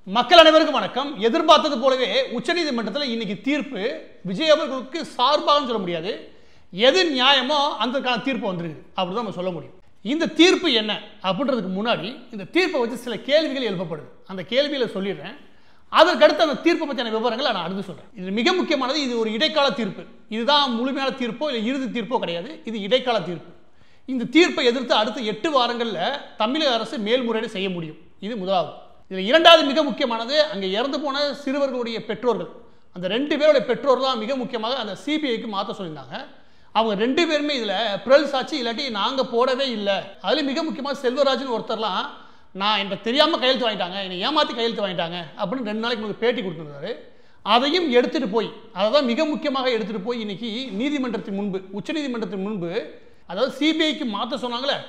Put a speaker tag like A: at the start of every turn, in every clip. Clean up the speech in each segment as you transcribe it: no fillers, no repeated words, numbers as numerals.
A: மக்கள் அனைவருக்கும் வணக்கம். எதிர்பார்த்தது போலவே உச்சநீதிமன்றத்தில் இன்னைக்கு தீர்ப்பு விஜய் அவர்களுக்கு சார்பாக சொல்ல முடியாது. எது நியாயமோ அந்தக்கான தீர்ப்பு வந்திருக்கு அப்படிதான் நம்ம சொல்ல முடியும். இந்த தீர்ப்பு என்ன அப்படின்றதுக்கு முன்னாடி இந்த தீர்ப்பை வச்சு சில கேள்விகள் எழுப்பப்படுது. அந்த கேள்விகளை சொல்லிடுறேன். அதற்கடுத்து அந்த தீர்ப்பை பற்றின விவரங்களை நான் அடுத்து சொல்றேன். இது மிக முக்கியமானது. இது ஒரு இடைக்கால தீர்ப்பு. இதுதான் முழுமையான தீர்ப்போ இல்லை இறுதி தீர்ப்போ கிடையாது. இது இடைக்கால தீர்ப்பு. இந்த தீர்ப்பை எதிர்த்து அடுத்த 8 வாரங்களில் தமிழக அரசு மேல்முறையீடு செய்ய முடியும். இது முதலாவது. இதில் இரண்டாவது மிக முக்கியமானது, அங்கே இறந்து போன சிறுவர்களுடைய பெற்றோர்கள், அந்த 2 பேருடைய பெற்றோர் தான் மிக முக்கியமாக அந்த சிபிஐக்கு மாற்ற சொல்லியிருந்தாங்க. அவங்க 2 பேருமே இதில் பிறல் சாட்சி இல்லாட்டி நாங்கள் போடவே இல்லை. அதில் மிக முக்கியமாக செல்வராஜன் ஒருத்தர்லாம் நான் எனக்கு தெரியாமல் கையெழுத்து வாங்கிட்டாங்க, என்னை ஏமாற்றி கையெழுத்து வாங்கிட்டாங்க அப்படின்னு 2 நாளைக்கு உங்களுக்கு பேட்டி கொடுத்துருந்தாரு. அதையும் எடுத்துகிட்டு போய், அதை தான் மிக முக்கியமாக எடுத்துகிட்டு போய் இன்னைக்கு நீதிமன்றத்தின் முன்பு, உச்சநீதிமன்றத்தின் முன்பு, அதாவது சிபிஐக்கு மாற்ற சொன்னாங்களே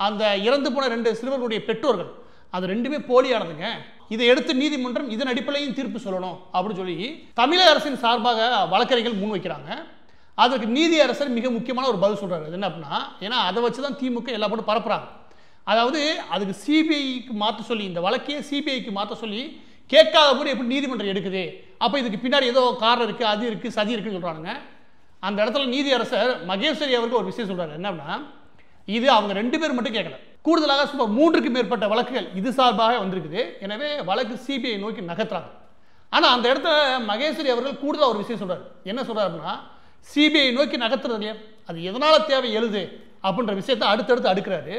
A: அந்த இறந்து போன 2 சிறுவர்களுடைய பெற்றோர்கள், அது 2மே போலியானதுங்க. இதை எடுத்து நீதிமன்றம் இதன் அடிப்படையில் தீர்ப்பு சொல்லணும் அப்படின்னு சொல்லி தமிழக அரசின் சார்பாக வழக்கறிஞர்கள் முன்வைக்கிறாங்க. அதுக்கு நீதியரசர் மிக முக்கியமான ஒரு பதில் சொல்றாரு. என்ன அப்படின்னா, ஏன்னா அதை வச்சு தான் திமுக எல்லா போட்டு பரப்புறாங்க. அதாவது அதுக்கு சிபிஐக்கு மாற்ற சொல்லி, இந்த வழக்கையே சிபிஐக்கு மாற்ற சொல்லி கேட்காத போது எப்படி நீதிமன்றம் எடுக்குது, அப்போ இதுக்கு பின்னாடி ஏதோ காரணம் இருக்கு, அது இருக்கு, சதி இருக்குன்னு சொல்றாங்க. அந்த இடத்துல நீதியரசர் மகேஸ்வரி அவர்கள் ஒரு விஷயம் சொல்றாரு. என்ன அப்படின்னா, இது அவங்க 2 பேர் மட்டும் கேட்கல, கூடுதலாக சுமார் 3க்கும் மேற்பட்ட வழக்குகள் இது சார்பாக வந்திருக்குது. எனவே வழக்கு சிபிஐ நோக்கி நகர்த்துறாங்க. ஆனால் அந்த இடத்துல மகேஸ்வரி அவர்கள் கூடுதலாக ஒரு விஷயம் சொல்றாரு. என்ன சொல்றாரு அப்படின்னா, சிபிஐ நோக்கி நகர்த்துறது இல்லையா, அது எதனால தேவை எழுது அப்படின்ற விஷயத்தை அடுத்தடுத்து அடுக்கிறாரு.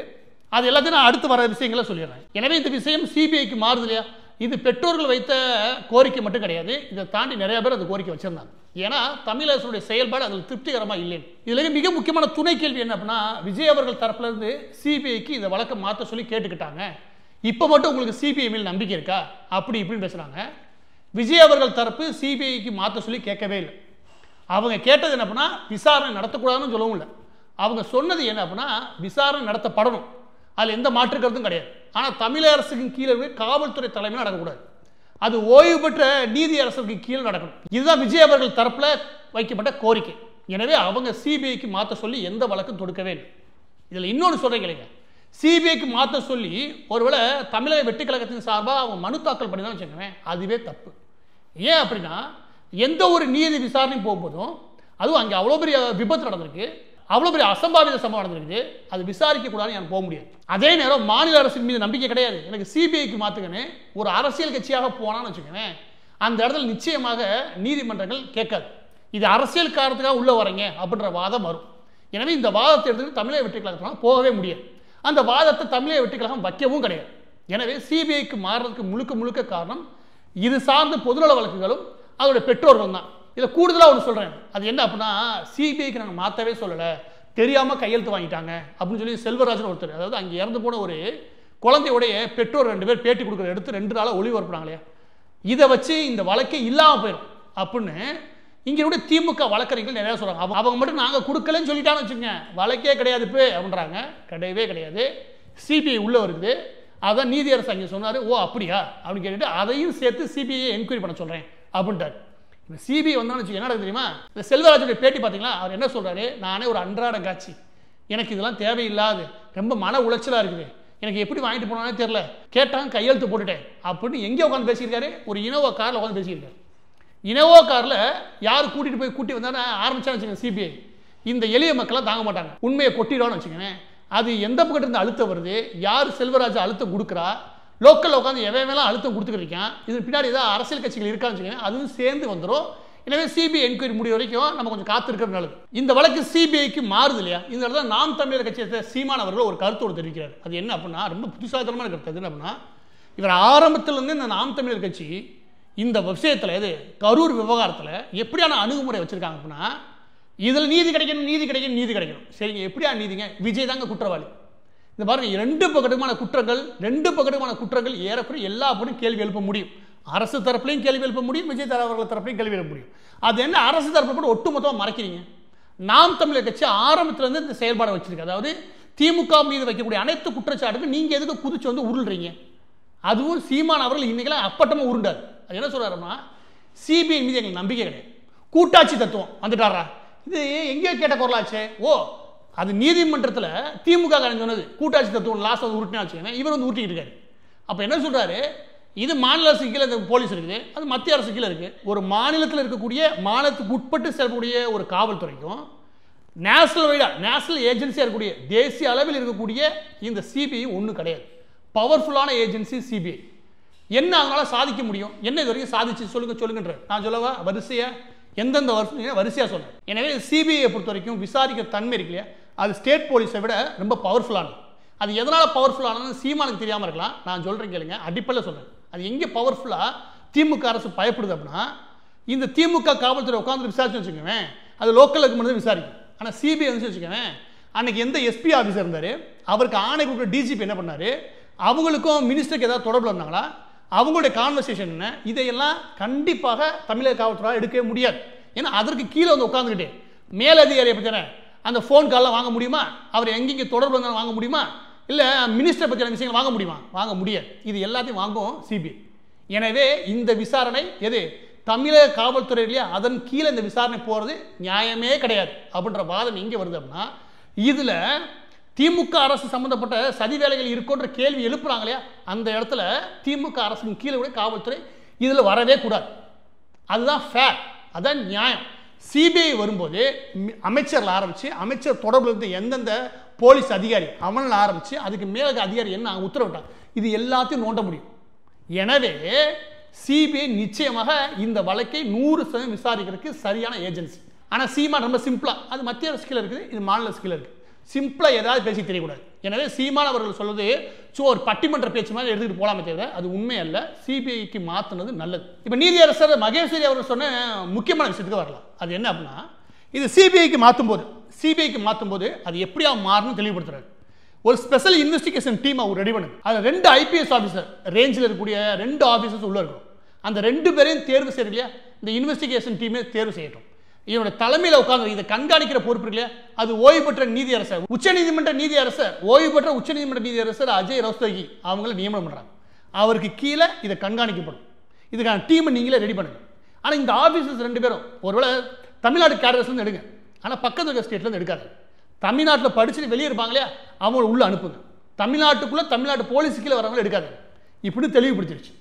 A: அது எல்லாத்தையும் நான் அடுத்து வர விஷயங்களை சொல்லிடுறேன். எனவே இந்த விஷயம் சிபிஐக்கு மாறுது இல்லையா, இது பெற்றோர்கள் வைத்த கோரிக்கை மட்டும் கிடையாது. இதை தாண்டி நிறைய பேர் அந்த கோரிக்கை வச்சிருந்தாங்க. ஏன்னா தமிழக அரசுடைய செயல்பாடு அதில் திருப்திகரமாக இல்லைன்னு. இதில் மிக முக்கியமான துணை கேள்வி என்ன அப்படின்னா, விஜய் அவர்கள் தரப்புல இருந்து சிபிஐக்கு இந்த வழக்கை மாற்ற சொல்லி கேட்டுக்கிட்டாங்க, இப்போ மட்டும் உங்களுக்கு சிபிஐ மேல் நம்பிக்கை இருக்கா அப்படி இப்படின்னு பேசுகிறாங்க. விஜய் அவர்கள் தரப்பு சிபிஐக்கு மாற்ற சொல்லி கேட்கவே இல்லை. அவங்க கேட்டது என்ன அப்படின்னா, விசாரணை நடத்தக்கூடாதுன்னு சொல்லவும் இல்லை. அவங்க சொன்னது என்ன அப்படின்னா, விசாரணை நடத்தப்படணும், அதில் எந்த மாற்று கருத்தும் கிடையாது. ஆனால் தமிழக அரசுக்கு கீழே காவல்துறை தலைமையில் நடக்கக்கூடாது, அது ஓய்வு பெற்ற நீதி அரசுக்கு கீழே நடக்கணும். இதுதான் விஜய் அவர்கள் தரப்புல வைக்கப்பட்ட கோரிக்கை. எனவே அவங்க சிபிஐக்கு மாற்ற சொல்லி எந்த வழக்கும் தொடுக்கவே இல்லை. இதில் இன்னொன்று சொல்றீங்க, சிபிஐக்கு மாற்ற சொல்லி ஒருவேளை தமிழக வெற்றி கழகத்தின் சார்பாக அவங்க மனு தாக்கல் பண்ணி தான் வச்சுக்கோங்க, அதுவே தப்பு. ஏன் அப்படின்னா, எந்த ஒரு நீதி விசாரணை போகும்போதும், அதுவும் அங்கே அவ்வளோ பெரிய விபத்து நடந்திருக்கு, அவ்வளோ பெரிய அசம்பாவித சம்பவம் நடந்திருக்கு, அது விசாரிக்க கூடாதுன்னு எனக்கு போக முடியாது. அதே நேரம் மாநில அரசின் மீது நம்பிக்கை கிடையாது, எனக்கு சிபிஐக்கு மாற்றுங்கன்னு ஒரு அரசியல் கட்சியாக போனான்னு வச்சுக்கோங்க, அந்த இடத்துல நிச்சயமாக நீதிமன்றங்கள் கேட்காது. இது அரசியல் காரணத்துக்காக உள்ள வரீங்க அப்படின்ற வாதம் வரும். எனவே இந்த வாதத்தை எடுத்துட்டு தமிழக வெற்றி கழகத்தினால் போகவே முடியாது. அந்த வாதத்தை தமிழக வெற்றி கழகம் வைக்கவும் கிடையாது. எனவே சிபிஐக்கு மாறுறதுக்கு முழுக்க முழுக்க காரணம் இது சார்ந்த பொதுநல வழக்குகளும் அதோட பெற்றோர்கள் தான். இதில் கூடுதலாக ஒன்று சொல்கிறேன். அது என்ன அப்படின்னா, சிபிஐக்கு நாங்கள் மாற்றவே சொல்லலை, தெரியாமல் கையெழுத்து வாங்கிட்டாங்க அப்படின்னு சொல்லி செல்வராஜன் ஒருத்தர், அதாவது அங்கே இறந்து போன ஒரு குழந்தையுடைய பெற்றோர் 2 பேர் பேட்டி கொடுக்குற எடுத்து 2 நாளாக ஒளிபரப்புறாங்களே, இதை வச்சு இந்த வழக்கே இல்லாமல் போயிடும் அப்படின்னு இங்கே திமுக வழக்கறிஞர்கள் நிறையா சொல்கிறாங்க. அவங்க மட்டும் நாங்கள் கொடுக்கலன்னு சொல்லிட்டான்னு வச்சுக்கோங்க, வழக்கே கிடையாது இப்போ அப்படின்றாங்க. கிடையவே கிடையாது, சிபிஐ உள்ளே இருக்குது. அதான் நீதியரசர் அங்கே சொன்னார். ஓ அப்படியா அப்படின்னு கேட்டுட்டு அதையும் சேர்த்து சிபிஐ என்கொயரி பண்ண சொல்கிறேன் அப்படின்ட்டார். இந்த சிபிஐ வந்தோன்னு வச்சு என்ன தெரியுமா, இந்த செல்வராஜுடைய பேட்டி பார்த்தீங்களா, அவர் என்ன சொல்கிறாரு, நானே ஒரு அன்றாட காட்சி, எனக்கு இதெல்லாம் தேவையில்லாது, ரொம்ப மன உளைச்சலாக இருக்குது, எனக்கு எப்படி வாங்கிட்டு போனானே தெரில, கேட்டாங்க கையெழுத்து போட்டுட்டேன் அப்படின்னு எங்கே உட்காந்து பேசியிருக்காரு, ஒரு இனோவா காரில் உட்காந்து பேசியிருக்காரு. இனோவா காரில் யார் கூட்டிகிட்டு போய் கூட்டி வந்தானே ஆரம்பிச்சான்னு வச்சுக்கோங்க சிபிஐ, இந்த எளிய மக்கள்லாம் தாங்க மாட்டாங்க, உண்மையை கொட்டிடுவான்னு வச்சுக்கோங்க. அது எந்த பக்கத்துலேருந்து அழுத்தம் வருது, யார் செல்வராஜ் அழுத்தம் கொடுக்குறா, லோக்கலில் உட்காந்து எவையெல்லாம் அழுத்தம் கொடுத்துக்கிருக்கேன், இது பின்னாடி ஏதாவது அரசியல் கட்சிகள் இருக்கான்னு வச்சுக்கோங்க, அதுவும் சேர்ந்து வந்துடும். எனவே சிபிஐ என்கொயரி முடிய வரைக்கும் நம்ம கொஞ்சம் காத்திருக்கிறது நல்லது. இந்த வழக்கு சிபிஐக்கு மாறுது இல்லையா, இந்த இடத்துல நாம் தமிழர் கட்சியை சீமான் அவர்கள் ஒரு கருத்தோடு தெரிவிக்கிறார். அது என்ன அப்படின்னா, ரொம்ப புத்திசாலித்தனமான கருத்து. என்ன அப்படின்னா, இவர் ஆரம்பத்திலிருந்து இந்த நாம் தமிழர் கட்சி இந்த விஷயத்தில், இது கரூர் விவகாரத்தில் எப்படியான அணுகுமுறை வச்சிருக்காங்க அப்படின்னா, இதில் நீதி கிடைக்கணும், நீதி கிடைக்கணும், நீதி கிடைக்கணும். சரிங்க, எப்படியா நீதிங்க, விஜய் தாங்க குற்றவாளி. இந்த பாருங்க, 2 பக்கத்துமான குற்றங்கள் ஏறக்குறைய எல்லா பக்கம் கேள்வி எழுப்ப முடியும். அரசு தரப்புலையும் கேள்வி எழுப்ப முடியும், விஜய் அவர்கள் தரப்புலையும் கேள்வி எழுப்ப முடியும். அது என்ன, அரசு தரப்பு கூட ஒட்டுமொத்தமாக மறைக்கிறீங்க. நாம் தமிழர் கட்சி ஆரம்பத்திலிருந்து இந்த செயல்பாடை வச்சிருக்கு. அதாவது திமுக மீது வைக்கக்கூடிய அனைத்து குற்றச்சாட்டுக்கு நீங்க எதுக்கு குதிச்சு வந்து உருள்றீங்க, அதுவும் சீமான் அவர்கள் இன்னைக்கெல்லாம் அப்பட்டமா உருண்டார். அது என்ன சொல்றாருன்னா, சிபிஐ மீது எங்களுக்கு நம்பிக்கை கிடையாது, கூட்டாட்சி தத்துவம் வந்துட்டாரா, இது எங்கேயோ கேட்ட குரலாச்சே. ஓ அது நீதிமன்றத்தில் திமுக சொன்னது கூட்டாட்சி தத்துவம் லாஸ்ட் வந்து உருட்டினா வச்சுக்கோங்க, இவர் வந்து உருட்டிக்கிட்டு இருக்காரு. அப்போ என்ன சொல்றாரு, இது மாநில அரசு கீழே இந்த போலீஸ் இருக்குது, அது மத்திய அரசு கீழே இருக்குது. ஒரு மாநிலத்தில் இருக்கக்கூடிய மாநிலத்துக்கு உட்பட்டு செல்லக்கூடிய ஒரு காவல்துறைக்கும் நேஷனல் வைடாக நேஷனல் ஏஜென்சியாக இருக்கக்கூடிய தேசிய அளவில் இருக்கக்கூடிய இந்த சிபிஐ ஒன்றும் கிடையாது. பவர்ஃபுல்லான ஏஜென்சி சிபிஐ. என்ன அதனால் சாதிக்க முடியும், என்ன இது வரைக்கும் சாதிச்சு சொல்லுங்கன்ற நான் சொல்லவா வரிசையாக எந்தெந்த வருஷம் வரிசையாக சொல்கிறேன். எனவே சிபிஐயை பொறுத்த வரைக்கும் விசாரிக்கிற தன்மை இருக்கு இல்லையா, அது ஸ்டேட் போலீஸை விட ரொம்ப பவர்ஃபுல்லானது. அது எதனால் பவர்ஃபுல்லானது சீமானுக்கு தெரியாமல் இருக்கலாம், நான் சொல்கிறேன் கேளுங்க. அடிப்படையில் சொல்கிறேன், அது எங்கே பவர்ஃபுல்லாக திமுக அரசு பயப்படுது அப்படின்னா, இந்த திமுக காவல்துறை உட்காந்து விசாரிச்சு வச்சுக்கோங்க, அது லோக்கலுக்கு மட்டும் விசாரிக்கும். ஆனால் சிபிஐ வந்து வச்சுக்கோங்க, அன்னைக்கு எந்த எஸ்பி ஆஃபீஸர் இருந்தார், அவருக்கு ஆணை கொடுக்குற டிஜிபி என்ன பண்ணார், அவங்களுக்கும் மினிஸ்டருக்கு ஏதாவது தொடர்பில் இருந்தாங்களா, அவங்களுடைய கான்வர்சேஷன் என்ன, இதையெல்லாம் கண்டிப்பாக தமிழக காவல்துறை எடுக்கவே முடியாது. ஏன்னா அதற்கு கீழே வந்து உட்காந்துக்கிட்டு மேலதிகாரியை பற்றின அந்த ஃபோன் கால்லாம் வாங்க முடியுமா, அவர் எங்கெங்கே தொடர்பு இருந்தாலும் வாங்க முடியுமா, இல்லை மினிஸ்டர் பற்றின விஷயங்கள் வாங்க முடியுமா, வாங்க முடியாது. இது எல்லாத்தையும் வாங்கும் சிபிஐ. எனவே இந்த விசாரணை எது தமிழக காவல்துறை இல்லையா, அதன் கீழே இந்த விசாரணை போகிறது நியாயமே கிடையாது அப்படின்ற வாதம் எங்கே வருது அப்படின்னா, இதில் திமுக அரசு சம்பந்தப்பட்ட சதி வேலைகள் இருக்குன்ற கேள்வி எழுப்புறாங்க இல்லையா, அந்த இடத்துல திமுக அரசுக்கு கீழே கூட காவல்துறை இதில் வரவே கூடாது. அதுதான் ஃபேர், அதுதான் நியாயம். சிபிஐ வரும்போது அமைச்சரில் ஆரம்பித்து அமைச்சர் தொடர்பில் இருந்து எந்தெந்த போலீஸ் அதிகாரி அவனில் ஆரம்பித்து அதுக்கு மேலே அதிகாரி என்ன உத்தரவிட்டாங்க, இது எல்லாத்தையும் நோண்ட முடியும். எனவே சிபிஐ நிச்சயமாக இந்த வழக்கை 100% விசாரிக்கிறதுக்கு சரியான ஏஜென்சி. ஆனால் சீமான் ரொம்ப சிம்பிளாக, அது மத்திய அரசு கீழே இருக்குது, இது மாநில அரசு கீழே இருக்குது, சிம்பிளாக ஏதாவது பேசி தெரியக்கூடாது. எனவே சீமான் அவர்கள் சொல்வது ஒரு பட்டிமன்ற பேச்சு மாதிரி எடுத்துக்கிட்டு போகலாமே தவிர அது உண்மை அல்ல. சிபிஐக்கு மாற்றினது நல்லது. இப்போ நீதியரசர் மகேஸ்வரி அவர்கள் சொன்ன முக்கியமான விஷயத்துக்கு வரலாம். அது என்ன அப்படின்னா, இது சிபிஐக்கு மாற்றும்போது அது எப்படியா மாறணும் தெளிவுபடுத்துறாரு. ஒரு ஸ்பெஷல் இன்வெஸ்டிகேஷன் டீம் அவர் ரெடி பண்ணுது. அது 2 ஐபிஎஸ் ஆஃபீஸர் ரேஞ்சில் இருக்கக்கூடிய 2 ஆஃபீஸர்ஸ் உள்ள இருக்கும். அந்த 2 பேரையும் தேர்வு செய்யறது இல்லையா, இந்த இன்வெஸ்டிகேஷன் டீமே தேர்வு செய்யட்டும். இதோட தலைமையில் உட்கார்ந்து இதை கண்காணிக்கிற பொறுப்பு இல்லையா, அது ஓய்வு பெற்ற நீதியரசர், உச்சநீதிமன்ற நீதியரசர், ஓய்வு பெற்ற உச்சநீதிமன்ற நீதியரசர் அஜய் ரஸ்தோகி அவங்களை நியமனம் பண்ணுறாங்க. அவருக்கு கீழே இதை கண்காணிக்கப்படும். இதுக்கான டீமை நீங்களே ரெடி பண்ணுங்க. ஆனால் இந்த ஆஃபீஸர்ஸ் 2 பேரும் ஒருவேளை தமிழ்நாடு கேடர்ஸ்லேருந்து எடுங்க, ஆனால் பக்கத்து இருக்க ஸ்டேட்லேருந்து எடுக்காது. தமிழ்நாட்டில் படிச்சுட்டு வெளியே இருப்பாங்க இல்லையா, அவங்கள உள்ளே அனுப்புங்க. தமிழ்நாட்டுக்குள்ளே தமிழ்நாட்டு போலீஸ் கீழே வரவங்களை எடுக்காது. இப்படி தெளிவுபடுத்திடுச்சு.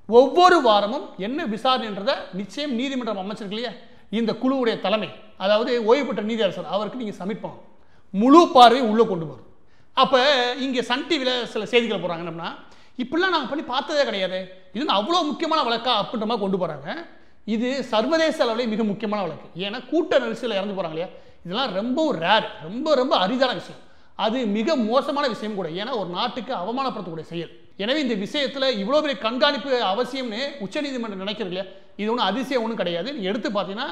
A: ஒவ்வொரு வாரமும் என்ன விசாரணைன்றதை நிச்சயம் நீதிமன்றம் அமைச்சிருக்கு இல்லையா, இந்த குழுவுடைய தலைமை, அதாவது ஓய்வு பெற்ற நீதியரசர், அவருக்கு நீங்கள் சமர்ப்பாங்க. முழு பார்வையை உள்ளே கொண்டு வரும். அப்போ இங்கே சன் டிவியில் சில செய்திகள் போகிறாங்க என்னன்னா, இப்படிலாம் நாங்கள் பண்ணி பார்த்ததே கிடையாது, இது அவ்வளோ முக்கியமான வழக்கா அப்படின்ற மாதிரி கொண்டு போகிறாங்க. இது சர்வதேச அளவில் மிக முக்கியமான வழக்கு. ஏன்னா கூட்ட நெரிசலில் இறந்து போகிறாங்க இல்லையா, இதெல்லாம் ரொம்ப ரேர், ரொம்ப ரொம்ப அரிதான விஷயம். அது மிக மோசமான விஷயம் கூட. ஏன்னா ஒரு நாட்டுக்கு அவமானப்படுத்தக்கூடிய செயல். எனவே இந்த விஷயத்தில் இவ்வளோ பெரிய கண்காணிப்பு அவசியம்னு உச்சநீதிமன்றம் நினைக்கிறது இல்லையா, இது ஒன்றும் அதிசயம் ஒன்றும் கிடையாது. நீங்கள் எடுத்து பார்த்தீங்கன்னா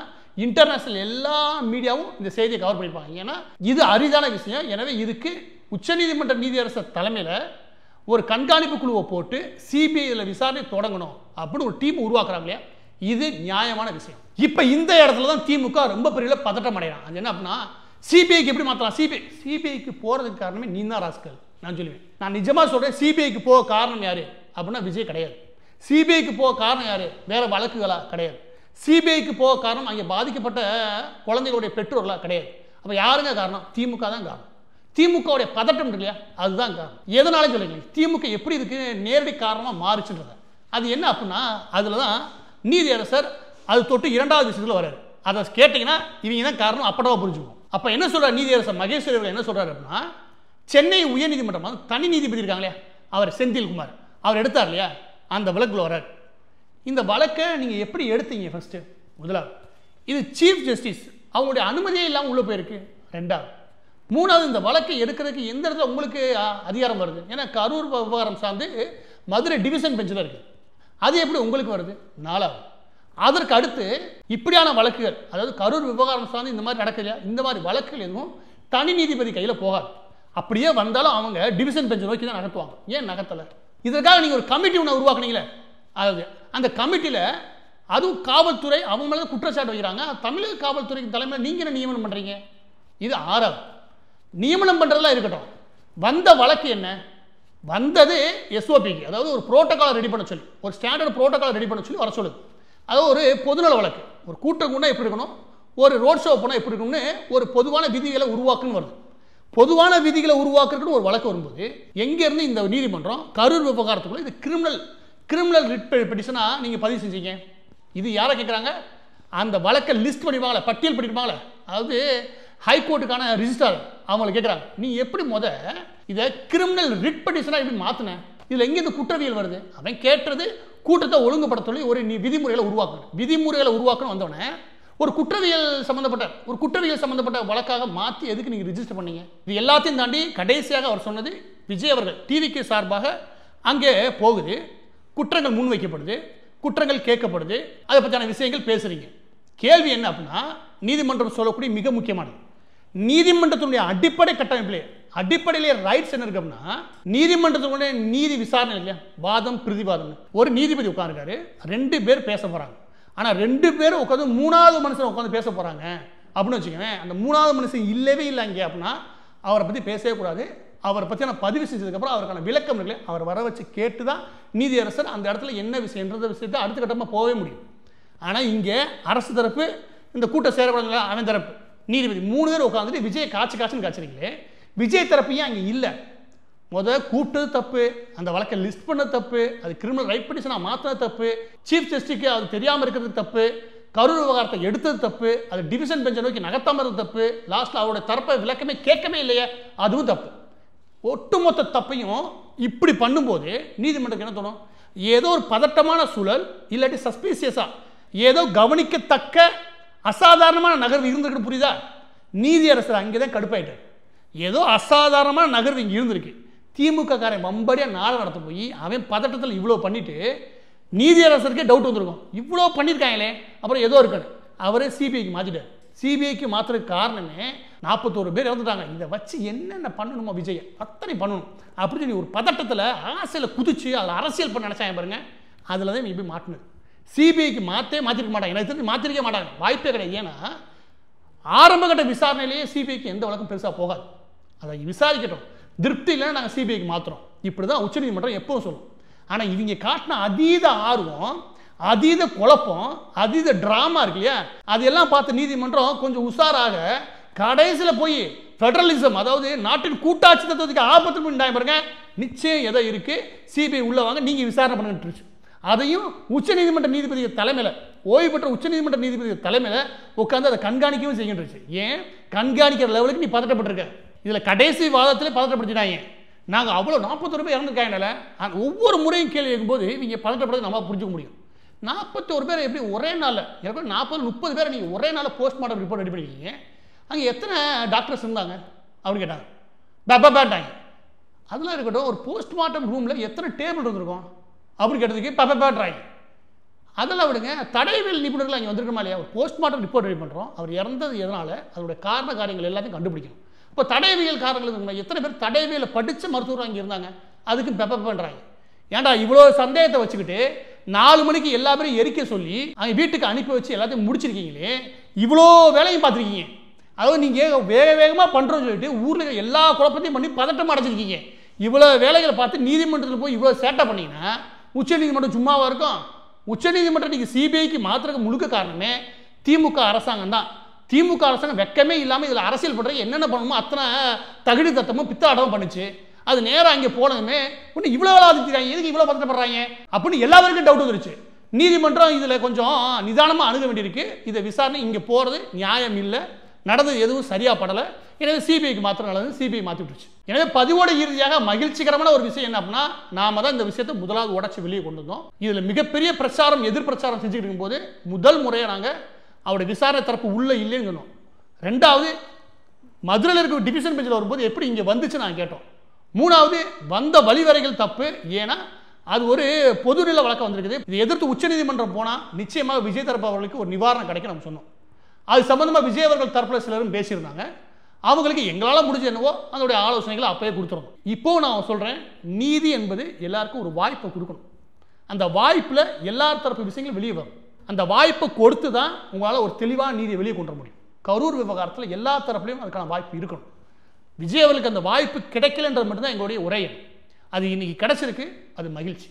A: இன்டர்நேஷனல் எல்லா மீடியாவும் இந்த செய்தியை கவர் பண்ணியிருப்பாங்க. ஏன்னா இது அரிதான விஷயம். எனவே இதுக்கு உச்சநீதிமன்ற நீதியரசர் தலைமையில் ஒரு கண்காணிப்பு குழுவை போட்டு சிபிஐயில் விசாரணை தொடங்கணும் அப்படின்னு ஒரு டீம் உருவாக்குறாங்க இல்லையா, இது நியாயமான விஷயம். இப்போ இந்த இடத்துல தான் திமுக ரொம்ப பெரிய பதட்டம் அடைகிறான். அது என்ன அப்படின்னா, சிபிஐக்கு எப்படி மாற்றலாம், சிபிஐக்கு போகிறதுக்கு காரணமே நீ தான் ராஸ்கல். நான் சொல்லுவேன், நான் நிஜமாக சொல்கிறேன், சிபிஐக்கு போக காரணம் யார் அப்படின்னா விஜய் கிடையாது. சிபிஐக்கு போக காரணம் யார், வேறு வழக்குகளா கிடையாது. சிபிஐக்கு போக காரணம் அங்கே பாதிக்கப்பட்ட குழந்தைகளுடைய பெற்றோர்களா கிடையாது. அப்போ யாருங்க காரணம், திமுக தான் காரணம். திமுகவுடைய பதட்டம் இருக்கு இல்லையா, அதுதான் காரணம். எதனாலும் சொல்லுங்க, திமுக எப்படி இதுக்கு நேரடி காரணமாக மாறிச்சுன்றத. அது என்ன அப்படின்னா, அதில் தான் நீதியரசர் அது தொட்டு 2வது விஷயத்தில் வர்றாரு. அதை கேட்டிங்கன்னா இவங்க தான் காரணம் அப்படவா புரிஞ்சுக்கும். அப்போ என்ன சொல்கிறார் நீதியரசர் மகேஸ்வரி அவர்கள் என்ன சொல்கிறார் அப்படின்னா, சென்னை உயர்நீதிமன்றம் தனி நீதிபதி இருக்காங்க இல்லையா, அவர் செந்தில்குமார், அவர் எடுத்தார் இல்லையா, அந்த வழக்கில் வர்றார். இந்த வழக்கை நீங்கள் எப்படி எடுத்தீங்க, ஃபஸ்ட்டு முதலாவது இது சீஃப் ஜஸ்டிஸ் அவங்களுடைய அனுமதியே இல்லாமல் உள்ளே போயிருக்கு. 2வது 3வது இந்த வழக்கை எடுக்கிறதுக்கு எந்த இடத்துல உங்களுக்கு அதிகாரம் வருது, ஏன்னா கரூர் விவகாரம் சார்ந்து மதுரை டிவிஷன் பெஞ்சில் இருக்குது, அது எப்படி உங்களுக்கு வருது. 4வது அதற்கு அடுத்து இப்படியான வழக்குகள், அதாவது கரூர் விவகாரம் சார்ந்து இந்த மாதிரி நடக்குது, இந்த மாதிரி வழக்குகள் எதுவும் தனி நீதிபதி கையில் போகாது. அப்படியே வந்தாலும் அவங்க டிவிஷன் பெஞ்சை நோக்கி தான் நகர்த்துவாங்க. ஏன் நகர்த்தலை, இதற்காக நீங்கள் ஒரு கமிட்டி ஒன்று உருவாக்குனீங்களே, அதாவது அந்த கமிட்டியில் அதுவும் காவல்துறை அவங்க மேலே குற்றச்சாட்டு வைக்கிறாங்க. தமிழக காவல்துறைக்கு தலைமையில் நீங்கள் என்ன நியமனம் பண்ணுறீங்க, இது 6வது. நியமனம் பண்ணுறதுலாம் இருக்கட்டும், வந்த வழக்கு என்ன, வந்தது எஸ்ஓபிக்கு, அதாவது ஒரு புரோட்டோகாலை ரெடி பண்ண சொல்லி, ஒரு ஸ்டாண்டர்ட் புரோட்டோகாலை ரெடி பண்ண சொல்லி வர சொல்லுது. அதாவது ஒரு பொதுநல வழக்கு, ஒரு கூட்டம் கூட எப்படி இருக்கணும், ஒரு ரோட் ஷோ போனால் எப்படி இருக்கணும்னு ஒரு பொதுவான விதிகளை உருவாக்குன்னு வருது. பொதுவான விதிகளை உருவாக்குறதுன்னு ஒரு வழக்கு வரும்போது எங்கேருந்து இந்த நீதிமன்றம் கரூர் விவகாரத்துக்குள்ள இது கிரிமினல் கிரிமினல் ரிட் பெட்டிஷனா நீங்கள் பதிவு செஞ்சீங்க. இது யாரை கேட்குறாங்க? அந்த வழக்கை லிஸ்ட் பண்ணிப்பாங்களே, பட்டியல் பண்ணிருப்பாங்களே, அதாவது ஹைகோர்ட்டுக்கான ரிஜிஸ்டார் அவங்களை கேட்குறாங்க. நீ எப்படி இதை கிரிமினல் ரிட் பெட்டிஷனாக எப்படி மாற்றின? இதில் எங்கே இந்த குற்றவியல் வருது? அவன் கேட்டது கூட்டத்தை ஒழுங்குபடுத்த சொல்லி ஒரு விதிமுறைகளை உருவாக்கணும். விதிமுறைகளை உருவாக்கணும் வந்தோடனே ஒரு குற்றவியல் சம்பந்தப்பட்ட வழக்காக மாற்றி எதுக்கு நீங்கள் ரிஜிஸ்டர் பண்ணீங்க? இது எல்லாத்தையும் தாண்டி கடைசியாக அவர் சொன்னது, விஜய் அவர்கள் டிவிக்கு சார்பாக அங்கே போகுது, குற்றங்கள் முன்வைக்கப்படுது, குற்றங்கள் கேட்கப்படுது, அதை பற்றியான விஷயங்கள் பேசுறீங்க. கேள்வி என்ன அப்படின்னா, நீதிமன்றம் சொல்லக்கூடிய மிக முக்கியமானது, நீதிமன்றத்தினுடைய அடிப்படையிலே ரைட்ஸ் என்ன இருக்கு அப்படின்னா, நீதிமன்றத்தினுடைய நீதி விசாரணை இல்லையா, வாதம் பிரதிவாதம். ஒரு நீதிபதி உட்கார்ந்துருக்காரு, 2 பேர் பேச போறாங்க. ஆனால் 2 பேரும் உட்காந்து 3வது மனுஷன் உட்காந்து பேச போறாங்க அப்படின்னு வச்சுக்கோங்க. அந்த 3வது மனுஷன் இல்லவே இல்லை அங்கே அப்படின்னா அவரை பற்றி பேசவே கூடாது. அவரை பற்றி நான் பதிவு செஞ்சதுக்கப்புறம் அவருக்கான விளக்கம் இல்லை, அவர் வர வச்சு கேட்டு தான் நீதியரசர் அந்த இடத்துல என்ன விஷயம்ன்ற விஷயத்தை அடுத்த கட்டமாக போகவே முடியும். ஆனால் இங்கே அரசு தரப்பு, இந்த கூட்டம் சேரக்கூடாது அவன் தரப்பு, நீதிபதி 3 பேர் உட்காந்துட்டு விஜய் காய்ச்சுன்னு காய்ச்சிருக்கீங்களே, விஜய் தரப்பையும் அங்கே இல்லை. கூப்பிட்டது தப்பு, அந்த வழக்கை லிஸ்ட் பண்ணது தப்பு, அது கிரிமினல் ரைட் பெட்டிஷனாக மாற்றினது தப்பு, சீஃப் ஜஸ்டிஸ்க்கு அது தெரியாமல் இருக்கிறது தப்பு, கரூர் விவகாரத்தை எடுத்தது தப்பு, அது டிவிஷன் பெஞ்சை நோக்கி நகர்த்தாமல் இருந்தது தப்பு, லாஸ்ட்டில் அவருடைய தரப்பை விளக்கமே கேட்கவே இல்லையே, அதுவும் தப்பு. ஒட்டுமொத்த தப்பையும் இப்படி பண்ணும்போது நீதிமன்றத்துக்கு என்ன தோணும்? ஏதோ ஒரு பதட்டமான சூழல், இல்லாட்டி சஸ்பீசியஸா ஏதோ கவனிக்கத்தக்க அசாதாரணமான நகர்வு இருந்திருக்கு. புரியுதா? நீதியரசர் அங்கே தான் கடுப்பாயிட்டார். ஏதோ அசாதாரணமான நகர்வு இங்கே இருந்திருக்கு. திமுக காரை வம்படியாக நாளை நடத்த போய் அவன் பதட்டத்தில் இவ்வளோ பண்ணிட்டு நீதியரசருக்கே டவுட் வந்திருக்கும், இவ்வளோ பண்ணியிருக்காங்களே, அப்புறம் ஏதோ இருக்காது. அவரே சிபிஐக்கு மாற்றிட்டார். சிபிஐக்கு மாற்றுறதுக்கு காரணமே 41 பேர் இறந்துட்டாங்க, இதை வச்சு என்னென்ன பண்ணணுமோ விஜய் அத்தனை பண்ணணும் அப்படின்னு சொல்லி ஒரு பதட்டத்தில் ஆசையில் குதிச்சு அதில் அரசியல் பண்ண நினச்சாங்க பாருங்க. அதில் தான் இப்படி மாட்டினது. சிபிஐக்கு மாற்றிருக்க மாட்டாங்க, எனக்கு தெரிஞ்சு மாற்றிருக்க மாட்டாங்க, வாய்ப்பே கிடையாது. ஏன்னா ஆரம்பகட்ட விசாரணையிலேயே சிபிஐக்கு எந்த வழக்கம் பெருசாக போகாது. அதை விசாரிக்கட்டும், திருப்தி இல்லைன்னா நாங்கள் சிபிஐக்கு மாற்றுறோம், இப்படி தான் உச்சநீதிமன்றம் எப்பவும் சொல்லும். ஆனால் இவங்க காட்டின அதீத ஆர்வம், அதீத குழப்பம், அதீத டிராமா இருக்கு இல்லையா, அதெல்லாம் பார்த்து நீதிமன்றம் கொஞ்சம் உஷாராக கடைசியில் போய் ஃபெடரலிசம், அதாவது நாட்டின் கூட்டாட்சி தத்துவத்துக்கு ஆபத்து உண்டாயம் பாருங்க, நிச்சயம் எதோ இருக்கு, சிபிஐ உள்ள வாங்க, நீங்கள் விசாரணை பண்ணிட்டு. அதையும் உச்சநீதிமன்ற நீதிபதி தலைமையில், ஓய்வு பெற்ற உச்சநீதிமன்ற நீதிபதி தலைமையில் உட்காந்து அதை கண்காணிக்கவும் செய்கின்றது. ஏன் கண்காணிக்கிற லெவலுக்கு நீ பதட்டப்பட்டிருக்க? இதில் கடைசி வாதத்தில் பதட்டப்படுத்தினாங்க. நாங்கள் அவ்வளோ 41 பேர் இறந்துருக்காங்கனால ஒவ்வொரு முறையும் கேள்வி கேட்கும்போது இவங்க பதட்டப்படுறது நம்ம புரிஞ்சுக்க முடியும். 41 பேர் எப்படி ஒரே நாளில், 40-30 பேரை நீங்கள் ஒரே நாளில் போஸ்ட்மார்ட்டம் ரிப்போர்ட் ரெடி பண்ணிக்கிங்க. அங்கே எத்தனை டாக்டர்ஸ் இருந்தாங்க அப்படின்னு கேட்டாங்க. பேட்டாங்க. அதெல்லாம் இருக்கட்டும், ஒரு போஸ்ட்மார்ட்டம் ரூமில் எத்தனை டேபிள் இருந்திருக்கும் அப்படின்னு கேட்டதுக்கு பேட்ராங்க. அதெல்லாம் விடுங்க, தடயவியல் நிபுணர்கள் அங்கே வந்திருக்கமா இல்லையா? ஒரு போஸ்ட்மார்ட்டம் ரிப்போர்ட் ரெடி பண்ணுறோம், அவர் இறந்தது எதனால், அதோடைய காரண காரியங்கள் எல்லாத்தையும் கண்டுபிடிக்கணும். இப்போ தடயவியல் காரணங்கள் எத்தனை பேர் தடயவியலை படித்த மருத்துவர் அங்கே இருந்தாங்க, அதுக்கு பண்ணுறாங்க. ஏன்டா இவ்வளோ சந்தேகத்தை வச்சுக்கிட்டு 4 மணிக்கு எல்லா பேரும் எரிக்க சொல்லி அங்கே வீட்டுக்கு அனுப்பி வச்சு எல்லாத்தையும் முடிச்சிருக்கீங்களே, இவ்வளோ வேலையும் பார்த்துருக்கீங்க. அதாவது நீங்கள் வேகமாக பண்ணுறோன்னு சொல்லிட்டு ஊரில் எல்லா குழப்பத்தையும் பண்ணி பதட்டம் அடைச்சிருக்கீங்க. இவ்வளோ வேலைகளை பார்த்து நீதிமன்றத்தில் போய் இவ்வளோ சேட்டை பண்ணிங்கன்னா உச்சநீதிமன்றம் சும்மாவாக இருக்கும்? உச்சநீதிமன்றம் நீங்கள் சிபிஐக்கு மாத்திரக்கு முழுக்க காரணமே திமுக அரசாங்கம் தான். திமுக அரசாங்கம் வெக்கமே இல்லாமல் இதில் அரசியல் பண்ணுறது என்னென்ன பண்ணணுமோ அத்தனை தகுதி தத்தமும் பித்தாடமும் பண்ணிச்சு. அது நேரம் அங்கே போனதுமே ஒன்று இவ்வளோ வேளாதிக்கிறாங்க, எதுக்கு இவ்வளோ பதட்டப்படுறாங்க அப்படின்னு எல்லாருக்கும் டவுட் வந்துருச்சு. நீதிமன்றம் இதில் கொஞ்சம் நிதானமாக அணுக வேண்டியிருக்கு. இதை விசாரணை இங்கே போகிறது நியாயம் இல்லை, நடந்தது எதுவும் சரியாக படலை, எனவே சிபிஐக்கு மாத்திரம் நல்லது, சிபிஐ மாற்றி விட்டுருச்சு. எனவே பதிவோட இறுதியாக மகிழ்ச்சிகரமான ஒரு விஷயம் என்ன அப்படின்னா, நாம தான் இந்த விஷயத்தை முதலாவது உடச்சி வெளியே கொண்டு வந்தோம். இதில் மிகப்பெரிய பிரச்சாரம் எதிர்பிரச்சாரம் செஞ்சுக்கிட்டு இருக்கும்போது முதல் முறையாக நாங்கள் அவருடைய விசாரணை தரப்பு உள்ளே இல்லைன்னு சொன்னோம். 2வது மதுரையில் இருக்க டிவிஷன் பெஞ்சில் வரும்போது எப்படி இங்கே வந்துச்சு நான் கேட்டோம். 3வது வந்த வழிவரைகள் தப்பு, ஏன்னா அது ஒரு பொதுநிலை வழக்கம் வந்திருக்குது, இதை எதிர்த்து உச்சநீதிமன்றம் போனால் நிச்சயமாக விஜய் தரப்பு அவர்களுக்கு ஒரு நிவாரணம் கிடைக்கும் நம்ம சொன்னோம். அது சம்பந்தமாக விஜய் அவர்கள் தரப்பில் சிலரும் பேசியிருந்தாங்க. அவங்களுக்கு எங்களால் முடிஞ்ச என்னவோ அதனுடைய ஆலோசனைகளை அப்பயே கொடுத்துருந்தோம். இப்போ நான் சொல்கிறேன், நீதி என்பது எல்லாருக்கும் ஒரு வாய்ப்பை கொடுக்கணும். அந்த வாய்ப்பில் எல்லா தரப்பு விஷயங்களும் வெளியே வரும். அந்த வாய்ப்பை கொடுத்து தான் உங்களால் ஒரு தெளிவான நீதியை வெளியே கொண்டு வர முடியும். கரூர் விவகாரத்தில் எல்லா தரப்புலையும் அதுக்கான வாய்ப்பு இருக்கணும். விஜய் அவர்களுக்கு அந்த வாய்ப்பு கிடைக்கலன்றது மட்டும்தான் எங்களுடைய உரையம். அது இன்னைக்கு கிடைச்சிருக்கு, அது மகிழ்ச்சி.